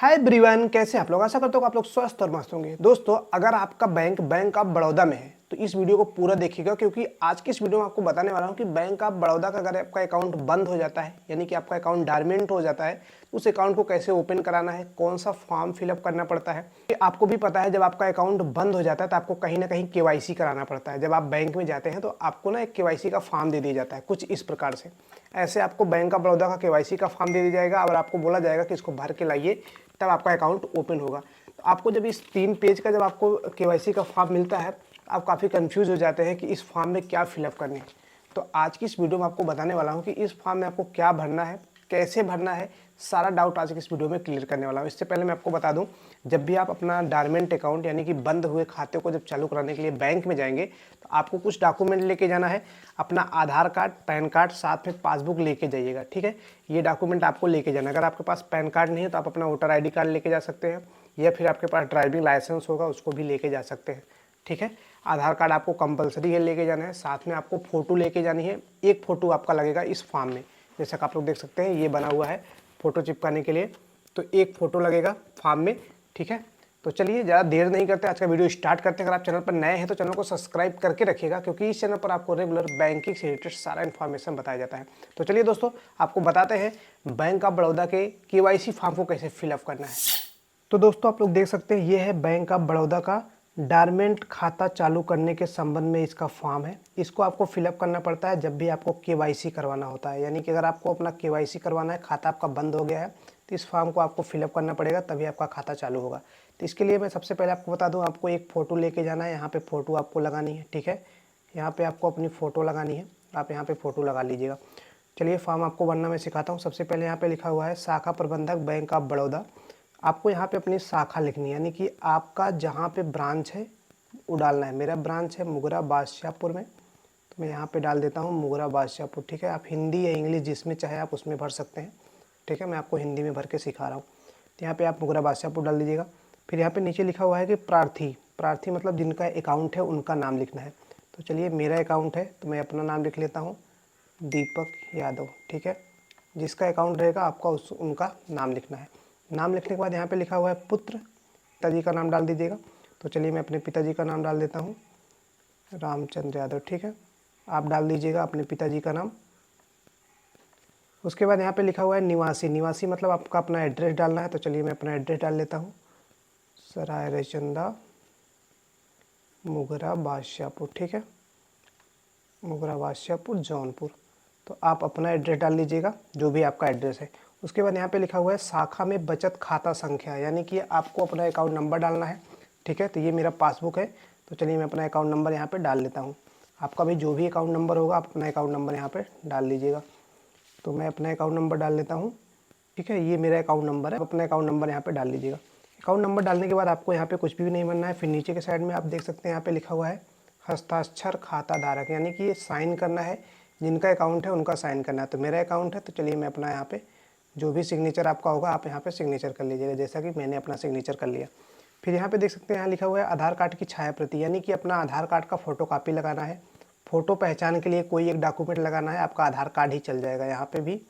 Hi everyone, कैसे आप लोग? आशा करता हूँ कि आप लोग स्वस्थ और मस्त होंगे। दोस्तों, अगर आपका बैंक ऑफ बड़ौदा में है तो इस वीडियो को पूरा देखिएगा, क्योंकि आज की इस वीडियो में आपको बताने वाला हूँ कि बैंक ऑफ बड़ौदा का अगर आपका अकाउंट बंद हो जाता है, यानी कि आपका अकाउंट डॉर्मेंट हो जाता है, तो उस अकाउंट को कैसे ओपन कराना है, कौन सा फॉर्म फिलअप करना पड़ता है। ये आपको भी पता है, जब आपका अकाउंट बंद हो जाता है तो आपको कहीं ना कहीं केवाईसी कराना पड़ता है। जब आप बैंक में जाते हैं तो आपको ना एक केवाईसी का फॉर्म दे दिया जाता है, कुछ इस प्रकार से। ऐसे आपको बैंक ऑफ बड़ौदा का केवाईसी का फॉर्म दे दिया जाएगा और आपको बोला जाएगा कि इसको भर के लाइए, तब आपका अकाउंट ओपन होगा। तो आपको जब इस 3 पेज का जब आपको केवाईसी का फॉर्म मिलता है, आप काफ़ी कंफ्यूज हो जाते हैं कि इस फॉर्म में क्या फिलअप करना है। तो आज की इस वीडियो में आपको बताने वाला हूं कि इस फॉर्म में आपको क्या भरना है, कैसे भरना है, सारा डाउट आज की इस वीडियो में क्लियर करने वाला हूं। इससे पहले मैं आपको बता दूं, जब भी आप अपना डॉर्मेंट अकाउंट यानी कि बंद हुए खाते को जब चालू कराने के लिए बैंक में जाएंगे, तो आपको कुछ डॉक्यूमेंट लेके जाना है। अपना आधार कार्ड, पैन कार्ड, साथ में पासबुक लेके जाइएगा, ठीक है। ये डॉक्यूमेंट आपको लेके जाना है। अगर आपके पास पैन कार्ड नहीं है तो आप अपना वोटर ID कार्ड लेके जा सकते हैं, या फिर आपके पास ड्राइविंग लाइसेंस होगा उसको भी लेके जा सकते हैं, ठीक है। आधार कार्ड आपको कंपलसरी है लेके जाना है। साथ में आपको फ़ोटो लेके जानी है। एक फ़ोटो आपका लगेगा इस फॉर्म में, जैसा कि आप लोग देख सकते हैं ये बना हुआ है फ़ोटो चिपकाने के लिए, तो एक फ़ोटो लगेगा फॉर्म में, ठीक है। तो चलिए ज़्यादा देर नहीं करते, आज का वीडियो स्टार्ट करते हैं। अगर आप चैनल पर नए हैं तो चैनल को सब्सक्राइब करके रखिएगा, क्योंकि इस चैनल पर आपको रेगुलर बैंकिंग से रिलेटेड सारा इन्फॉर्मेशन बताया जाता है। तो चलिए दोस्तों, आपको बताते हैं बैंक ऑफ बड़ौदा के केवाईसी फॉर्म को कैसे फिलअप करना है। तो दोस्तों, आप लोग देख सकते हैं ये है बैंक ऑफ बड़ौदा का डॉर्मेंट खाता चालू करने के संबंध में इसका फॉर्म है। इसको आपको फिलअप करना पड़ता है जब भी आपको केवाईसी करवाना होता है, यानी कि अगर आपको अपना केवाईसी करवाना है, खाता आपका बंद हो गया है, तो इस फॉर्म को आपको फिलअप करना पड़ेगा, तभी आपका खाता चालू होगा। तो इसके लिए मैं सबसे पहले आपको बता दूं, आपको एक फ़ोटो लेके जाना है। यहाँ पे फ़ोटो आपको लगानी है, ठीक है। यहाँ पे आपको अपनी फ़ोटो लगानी है, आप यहाँ पे फ़ोटो लगा लीजिएगा। चलिए फॉर्म आपको भरना मैं सिखाता हूँ। सबसे पहले यहाँ पे लिखा हुआ है शाखा प्रबंधक बैंक ऑफ बड़ौदा। आपको यहाँ पे अपनी शाखा लिखनी है, यानी कि आपका जहाँ पे ब्रांच है वो डालना है। मेरा ब्रांच है मुगरा बादशाहपुर में, तो मैं यहाँ पे डाल देता हूँ मुगरा बादशाहपुर, ठीक है। आप हिंदी या इंग्लिश जिसमें चाहे आप उसमें भर सकते हैं, ठीक है। मैं आपको हिंदी में भर के सिखा रहा हूँ। तो यहाँ पे आप मुगरा बादशाहपुर डाल दीजिएगा। फिर यहाँ पे नीचे लिखा हुआ है कि प्रार्थी, प्रार्थी मतलब जिनका अकाउंट है उनका नाम लिखना है। तो चलिए मेरा अकाउंट है तो मैं अपना नाम लिख लेता हूँ, दीपक यादव, ठीक है। जिसका अकाउंट रहेगा आपका उनका नाम लिखना है। नाम लिखने के बाद यहाँ पे लिखा हुआ है पुत्र, पिताजी का नाम डाल दीजिएगा। तो चलिए मैं अपने पिताजी का नाम डाल देता हूँ, रामचंद्र यादव, ठीक है। आप डाल दीजिएगा अपने पिताजी का नाम। उसके बाद यहाँ पे लिखा हुआ है निवासी, निवासी मतलब आपका अपना एड्रेस डालना है। तो चलिए मैं अपना एड्रेस डाल लेता हूँ, सराय रचंदा, मुगरा बादशाहपुर, ठीक है। मुगरा बादशाहपुर, जौनपुर। तो आप अपना एड्रेस डाल लीजिएगा, जो भी आपका एड्रेस है। उसके बाद यहाँ पे लिखा हुआ है शाखा में बचत खाता संख्या, यानी कि आपको अपना अकाउंट नंबर डालना है, ठीक है। तो ये मेरा पासबुक है, तो चलिए मैं अपना अकाउंट नंबर यहाँ पे डाल लेता हूँ। आपका भी जो भी अकाउंट नंबर होगा आप अपना अकाउंट नंबर यहाँ पे डाल लीजिएगा। तो मैं अपना अकाउंट नंबर डाल लेता हूँ, ठीक है। ये मेरा अकाउंट नंबर है, अपना अकाउंट नंबर यहाँ पे डाल लीजिएगा। अकाउंट नंबर डालने के बाद आपको यहाँ पे कुछ भी नहीं भरना है। फिर नीचे के साइड में आप देख सकते हैं यहाँ पे लिखा हुआ है हस्ताक्षर खाता धारक, यानी कि ये साइन करना है, जिनका अकाउंट है उनका साइन करना है। तो मेरा अकाउंट है तो चलिए मैं अपना यहाँ पे जो भी सिग्नेचर आपका होगा आप यहाँ पे सिग्नेचर कर लीजिएगा, जैसा कि मैंने अपना सिग्नेचर कर लिया। फिर यहाँ पे देख सकते हैं यहाँ लिखा हुआ है आधार कार्ड की छाया प्रति, यानी कि अपना आधार कार्ड का फ़ोटो कापी लगाना है। फ़ोटो पहचान के लिए कोई एक डॉक्यूमेंट लगाना है, आपका आधार कार्ड ही चल जाएगा, यहाँ पे भी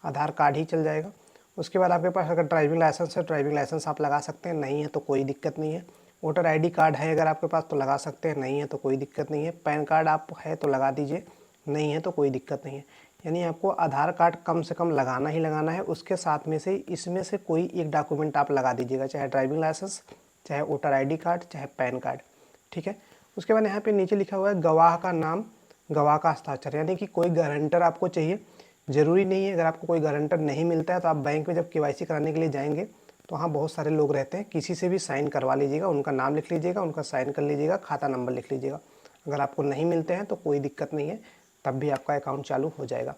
आधार कार्ड ही चल जाएगा। उसके बाद आपके पास अगर ड्राइविंग लाइसेंस है, ड्राइविंग लाइसेंस आप लगा सकते हैं, नहीं है तो कोई दिक्कत नहीं है। वोटर ID कार्ड है अगर आपके पास तो लगा सकते हैं, नहीं है तो कोई दिक्कत नहीं है। पैन कार्ड आप है तो लगा दीजिए, नहीं है तो कोई दिक्कत नहीं है। यानी आपको आधार कार्ड कम से कम लगाना ही लगाना है। उसके साथ में से इसमें से कोई एक डॉक्यूमेंट आप लगा दीजिएगा, चाहे ड्राइविंग लाइसेंस, चाहे वोटर ID कार्ड, चाहे पैन कार्ड, ठीक है। उसके बाद यहाँ पे नीचे लिखा हुआ है गवाह का नाम, गवाह का हस्ताक्षर, यानी कि कोई गारंटर आपको चाहिए। ज़रूरी नहीं है, अगर आपको कोई गारंटर नहीं मिलता है तो आप बैंक में जब केवाईसी कराने के लिए जाएंगे तो वहाँ बहुत सारे लोग रहते हैं, किसी से भी साइन करवा लीजिएगा, उनका नाम लिख लीजिएगा, उनका साइन कर लीजिएगा, खाता नंबर लिख लीजिएगा। अगर आपको नहीं मिलते हैं तो कोई दिक्कत नहीं है, तब भी आपका अकाउंट चालू हो जाएगा,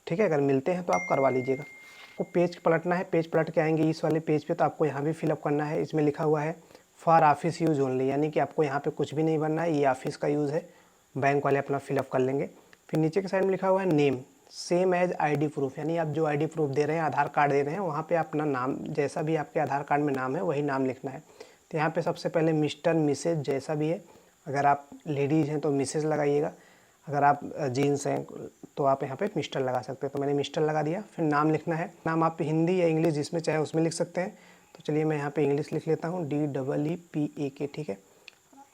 ठीक है। अगर मिलते हैं तो आप करवा लीजिएगा। आपको पेज पलटना है, पेज पलट के आएंगे इस वाले पेज पे, तो आपको यहाँ भी फिलअप करना है। इसमें लिखा हुआ है फॉर ऑफिस यूज़ ओनली, यानी कि आपको यहाँ पे कुछ भी नहीं भरना है, ये ऑफिस का यूज़ है, बैंक वाले अपना फिलअप कर लेंगे। फिर नीचे के साइड में लिखा हुआ है name same as ID proof, यानी आप जो ID प्रूफ दे रहे हैं, आधार कार्ड दे रहे हैं, वहाँ पे अपना नाम जैसा भी आपके आधार कार्ड में नाम है वही नाम लिखना है। तो यहाँ पे सबसे पहले मिस्टर मिसेज जैसा भी है, अगर आप लेडीज़ हैं तो मिसेज लगाइएगा, अगर आप जेंट्स हैं तो आप यहाँ पे मिस्टर लगा सकते हैं। तो मैंने मिस्टर लगा दिया। फिर नाम लिखना है, नाम आप हिंदी या इंग्लिश जिसमें चाहे उसमें लिख सकते हैं। तो चलिए मैं यहाँ पे इंग्लिश लिख लेता हूँ, DEEPAK, ठीक है।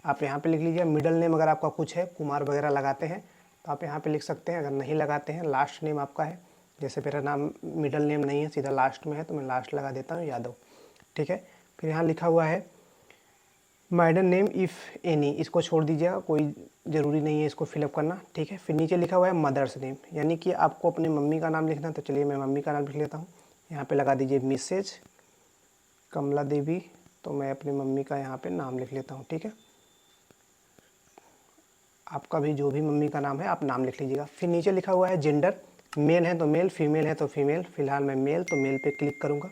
आप यहाँ पे लिख लीजिए। मिडिल नेम अगर आपका कुछ है, कुमार वगैरह लगाते हैं तो आप यहाँ पे लिख सकते हैं। अगर नहीं लगाते हैं, लास्ट नेम आपका है, जैसे मेरा नाम मिडिल नेम नहीं है, सीधा लास्ट में है, तो मैं लास्ट लगा देता हूँ, यादव, ठीक है। फिर यहाँ लिखा हुआ है माइडन नेम इफ़ एनी, इसको छोड़ दीजिएगा, कोई ज़रूरी नहीं है इसको फिलअप करना, ठीक है। फिर नीचे लिखा हुआ है मदर्स नेम, यानी कि आपको अपनी मम्मी का नाम लिखना है। तो चलिए मैं मम्मी का नाम लिख लेता हूँ। यहाँ पे लगा दीजिए मिसेज कमला देवी, तो मैं अपनी मम्मी का यहाँ पे नाम लिख लेता हूँ, ठीक है। आपका भी जो भी मम्मी का नाम है आप नाम लिख लीजिएगा। फिर नीचे लिखा हुआ है जेंडर, मेल है तो मेल, फीमेल है तो फीमेल। फिलहाल मैं मेल, तो मेल पे क्लिक करूँगा।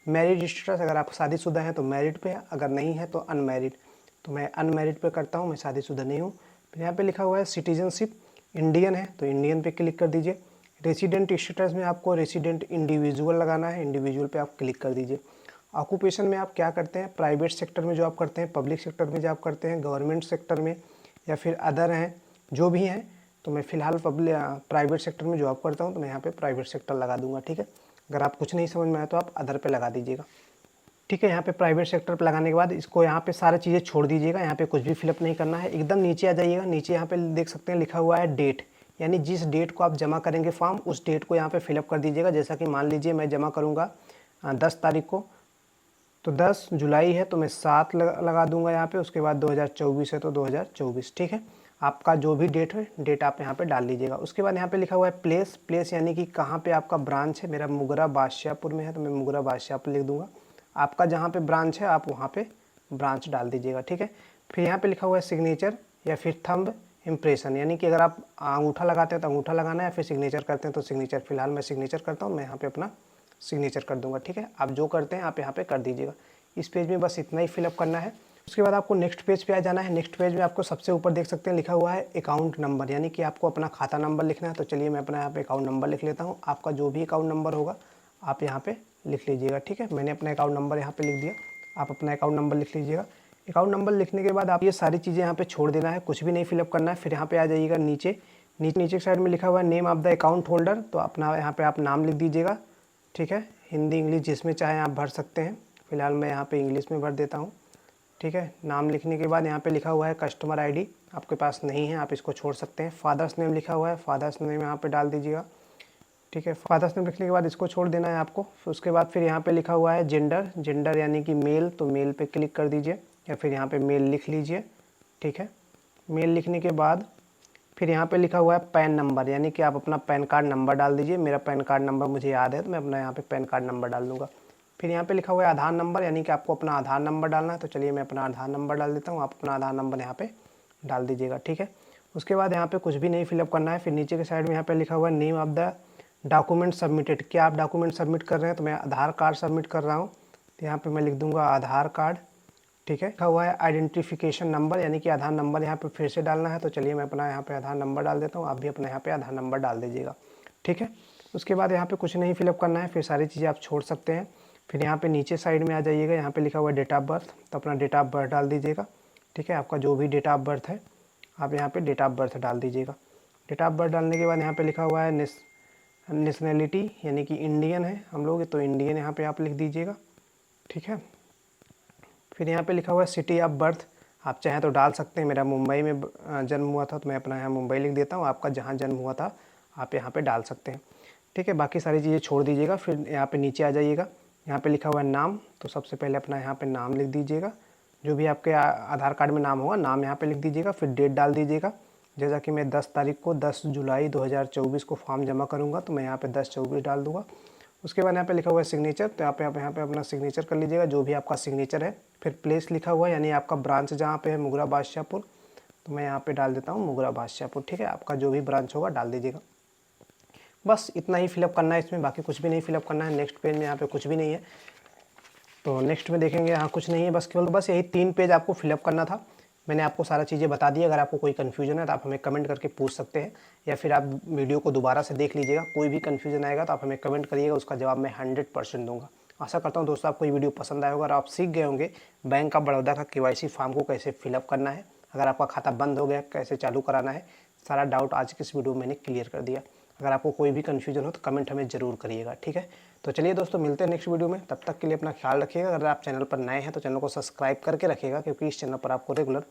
मैरिड स्टेटस, अगर आप शादीशुदा हैं तो मैरिड पे है, अगर नहीं है तो अनमैरिड, तो मैं अनमैरिड पे करता हूँ, मैं शादीशुदा नहीं हूँ। फिर यहाँ पे लिखा हुआ है सिटीजनशिप, इंडियन है तो इंडियन पे क्लिक कर दीजिए। रेसिडेंट स्टेटस में आपको रेसिडेंट इंडिविजुअल लगाना है, इंडिविजुअल पे आप क्लिक कर दीजिए। ऑक्यूपेशन में आप क्या करते हैं, प्राइवेट सेक्टर में जॉब करते हैं, पब्लिक सेक्टर में जॉब करते हैं, गवर्नमेंट सेक्टर में, या फिर अदर हैं, जो भी हैं। तो मैं फ़िलहाल प्राइवेट सेक्टर में जॉब करता हूँ, तो मैं यहाँ पे प्राइवेट सेक्टर लगा दूंगा, ठीक है। अगर आप कुछ नहीं समझ में आया तो आप अदर पे लगा दीजिएगा, ठीक है। यहाँ पे प्राइवेट सेक्टर पे लगाने के बाद इसको यहाँ पे सारी चीज़ें छोड़ दीजिएगा, यहाँ पे कुछ भी फिलअप नहीं करना है। एकदम नीचे आ जाइएगा, नीचे यहाँ पे देख सकते हैं लिखा हुआ है डेट, यानी जिस डेट को आप जमा करेंगे फॉर्म, उस डेट को यहाँ पे फिलअप कर दीजिएगा। जैसा कि मान लीजिए मैं जमा करूँगा 10 तारीख को, तो 10 जुलाई है तो मैं 7 लगा दूंगा यहाँ पे। उसके बाद 2024 है तो 2024, ठीक है। आपका जो भी डेट है, डेट आप यहाँ पे डाल लीजिएगा। उसके बाद यहाँ पे लिखा हुआ है प्लेस, प्लेस यानी कि कहाँ पे आपका ब्रांच है। मेरा मुगरा बादशाहपुर में है तो मैं मुगरा बादशाहपुर लिख दूंगा। आपका जहाँ पे ब्रांच है आप वहाँ पे ब्रांच डाल दीजिएगा, ठीक है। फिर यहाँ पे लिखा हुआ है सिग्नेचर या फिर थंब इम्प्रेशन, यानी कि अगर आप अंगूठा लगाते हैं तो अंगूठा लगाना है, या फिर सिग्नेचर करते हैं तो सिग्नेचर। फिलहाल मैं सिग्नेचर करता हूँ, मैं यहाँ पे अपना सिग्नेचर कर दूंगा, ठीक है। आप जो करते हैं आप यहाँ पे कर दीजिएगा। इस पेज में बस इतना ही फिलअप करना है। उसके बाद आपको नेक्स्ट पेज पे आ जाना है। नेक्स्ट पेज में आपको सबसे ऊपर देख सकते हैं लिखा हुआ है अकाउंट नंबर, यानी कि आपको अपना खाता नंबर लिखना है। तो चलिए मैं अपना यहाँ पे अकाउंट नंबर लिख लेता हूँ। आपका जो भी अकाउंट नंबर होगा आप यहाँ पे लिख लीजिएगा, ठीक है। मैंने अपना अकाउंट नंबर यहाँ पे लिख दिया, आप अपना अकाउंट नंबर लिख लीजिएगा। अकाउंट नंबर लिखने के बाद आप ये सारी चीज़ें यहाँ पे छोड़ देना है, कुछ भी नहीं फिलअप करना है। फिर यहाँ पे आ जाइएगा नीचे, नीचे साइड में लिखा हुआ है name of the account holder, तो अपना यहाँ पे आप नाम लिख दीजिएगा, ठीक है। हिंदी इंग्लिश जिसमें चाहें आप भर सकते हैं। फिलहाल मैं यहाँ पे इंग्लिश में भर देता हूँ, ठीक है। नाम लिखने के बाद यहाँ पे लिखा हुआ है कस्टमर आईडी, आपके पास नहीं है आप इसको छोड़ सकते हैं। फादर्स नेम लिखा हुआ है, फादर्स नेम यहाँ पे डाल दीजिएगा, ठीक है। फादर्स नेम लिखने के बाद इसको छोड़ देना है आपको। फिर उसके बाद फिर यहाँ पे लिखा हुआ है जेंडर, जेंडर यानी कि मेल, तो मेल पे क्लिक कर दीजिए, या फिर यहाँ पे मेल लिख लीजिए, ठीक है। मेल लिखने के बाद फिर यहाँ पे लिखा हुआ है पैन नंबर, यानी कि आप अपना पैन कार्ड नंबर डाल दीजिए। मेरा पैन कार्ड नंबर मुझे याद है तो मैं अपना यहाँ पे पैन कार्ड नंबर डाल दूँगा। फिर यहाँ पे लिखा हुआ है आधार नंबर, यानी कि आपको अपना आधार नंबर डालना है। तो चलिए मैं अपना आधार नंबर डाल देता हूँ, आप अपना आधार नंबर यहाँ पे डाल दीजिएगा, ठीक है। उसके बाद यहाँ पे कुछ भी नहीं फिलअप करना है। फिर नीचे के साइड में यहाँ पे लिखा हुआ है name of the document submitted, क्या आप डॉक्यूमेंट सबमिट कर रहे हैं। तो मैं आधार कार्ड सबमिट कर रहा हूँ, तो यहाँ पर मैं लिख दूँगा आधार कार्ड, ठीक है। लिखा हुआ है आइडेंटिफिकेशन नंबर, यानी कि आधार नंबर यहाँ पे फिर से डालना है। तो चलिए मैं अपना यहाँ पे आधार नंबर डाल देता हूँ, आप भी अपना यहाँ पे आधार नंबर डाल दीजिएगा, ठीक है। उसके बाद यहाँ पे कुछ नहीं फिलअप करना है, फिर सारी चीज़ें आप छोड़ सकते हैं। फिर यहाँ पे नीचे साइड में आ जाइएगा, यहाँ पे लिखा हुआ है डेट ऑफ बर्थ, तो अपना डेट ऑफ बर्थ डाल दीजिएगा, ठीक है। आपका जो भी डेट ऑफ बर्थ है आप यहाँ पे डेट ऑफ बर्थ डाल दीजिएगा। डेट ऑफ बर्थ डालने के बाद यहाँ पे लिखा हुआ है नेशनैलिटी, यानी कि इंडियन है हम लोग, तो इंडियन यहाँ पे आप लिख दीजिएगा, ठीक है। फिर यहाँ पे लिखा हुआ है सिटी ऑफ बर्थ, आप चाहें तो डाल सकते हैं। मेरा मुंबई में जन्म हुआ था तो मैं अपना यहाँ मुंबई लिख देता हूँ, आपका जहाँ जन्म हुआ था आप यहाँ पे डाल सकते हैं, ठीक है। बाकी सारी चीज़ें छोड़ दीजिएगा। फिर यहाँ पे नीचे आ जाइएगा, यहाँ पे लिखा हुआ है नाम, तो सबसे पहले अपना यहाँ पे नाम लिख दीजिएगा, जो भी आपके आधार कार्ड में नाम होगा नाम यहाँ पे लिख दीजिएगा। फिर डेट डाल दीजिएगा, जैसा कि मैं 10 तारीख को 10 जुलाई 2024 को फॉर्म जमा करूँगा तो मैं यहाँ पे 10/24 डाल दूँगा। उसके बाद यहाँ पे लिखा हुआ है सिग्नेचर, तो आप यहाँ पे अपना सिग्नेचर कर लीजिएगा, जो भी आपका सिग्नेचर है। फिर प्लेस लिखा हुआ है, यानी आपका ब्रांच जहाँ पे है मुगरा बादशाहपुर, तो मैं यहाँ पे डाल देता हूँ मुगरा बादशाहपुर, ठीक है। आपका जो भी ब्रांच होगा डाल दीजिएगा। बस इतना ही फिलअप करना है इसमें, बाकी कुछ भी नहीं फिलअप करना है। नेक्स्ट पेज में यहाँ पे कुछ भी नहीं है, तो नेक्स्ट में देखेंगे यहाँ कुछ नहीं है, बस केवल बस यही 3 पेज आपको फिलअप करना था। मैंने आपको सारा चीज़ें बता दी। अगर आपको कोई कन्फ्यूजन है तो आप हमें कमेंट करके पूछ सकते हैं, या फिर आप वीडियो को दोबारा से देख लीजिएगा। कोई भी कन्फ्यूजन आएगा तो आप हमें कमेंट करिएगा, उसका जवाब मैं 100% दूंगा। आशा करता हूँ दोस्तों आपको ये वीडियो पसंद आया होगा और आप सीख गए होंगे बैंक ऑफ बड़ौदा का KYC फॉर्म को कैसे फिलअप करना है। अगर आपका खाता बंद हो गया कैसे चालू कराना है, सारा डाउट आज की इस वीडियो में मैंने क्लियर कर दिया। अगर आपको कोई भी कन्फ्यूजन हो तो कमेंट हमें ज़रूर करिएगा, ठीक है। तो चलिए दोस्तों, मिलते हैं नेक्स्ट वीडियो में, तब तक के लिए अपना ख्याल रखिएगा। अगर आप चैनल पर नए हैं तो चैनल को सब्सक्राइब करके रखिएगा, क्योंकि इस चैनल पर आपको रेगुलर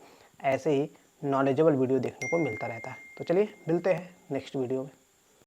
ऐसे ही नॉलेजेबल वीडियो देखने को मिलता रहता है। तो चलिए मिलते हैं नेक्स्ट वीडियो में।